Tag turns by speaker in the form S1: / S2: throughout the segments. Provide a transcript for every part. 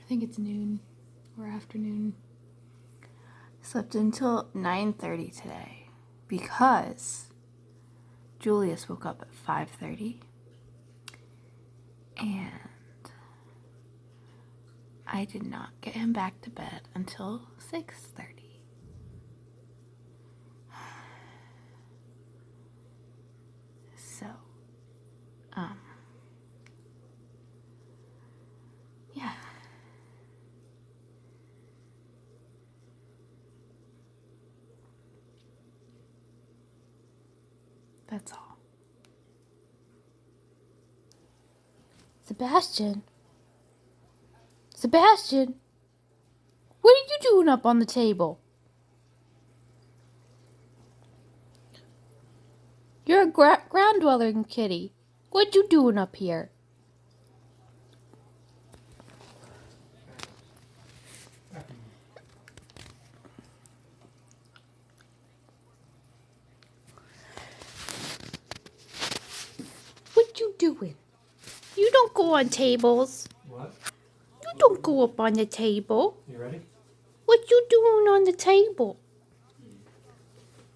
S1: I think it's noon or afternoon. Slept until 9:30 today because Julius woke up at 5:30 and I did not get him back to bed until 6:30. So, yeah. That's all. Sebastian? Sebastian? What are you doing up on the table? You're a ground dwelling kitty. What you doing up here? What you doing? You don't go on tables.
S2: What?
S1: You don't go up on the table.
S2: You ready?
S1: What you doing on the table?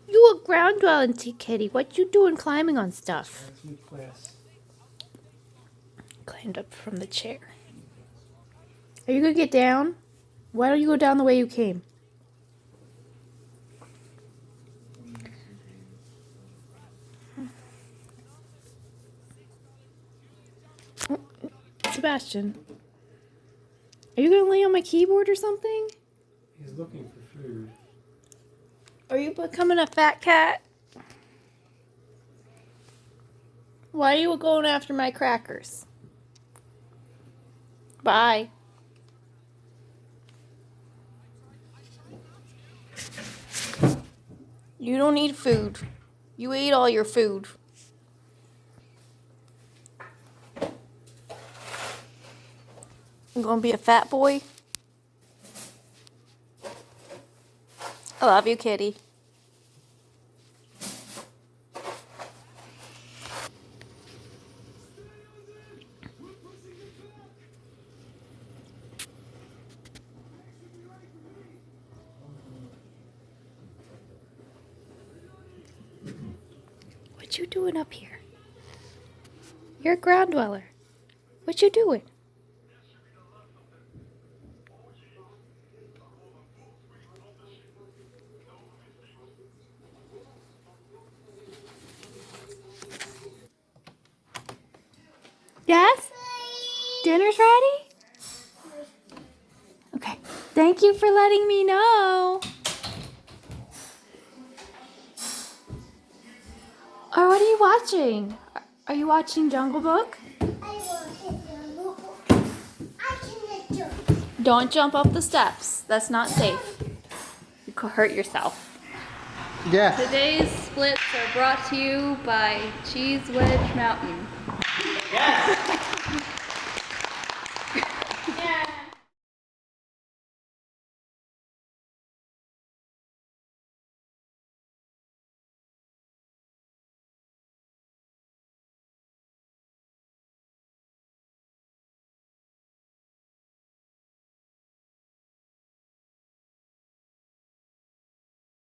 S1: You a ground dwelling kitty. What you doing climbing on stuff?
S2: Class.
S1: Climbed up from the chair. Are you gonna get down? Why don't you go down the way you came? Sebastian, are you gonna lay on my keyboard or something?
S2: He's looking for food.
S1: Are you becoming a fat cat? Why are you going after my crackers? Bye. You don't need food. You ate all your food. I'm gonna be a fat boy. I love you, kitty. What you doing up here? You're a ground dweller. What you doing? Yes? Dinner's ready? Okay. Thank you for letting me know. Or what are you watching? Are you watching Jungle Book? Don't jump up the steps. That's not safe. You could hurt yourself.
S2: Yeah.
S1: Today's splits are brought to you by Cheese Wedge Mountain.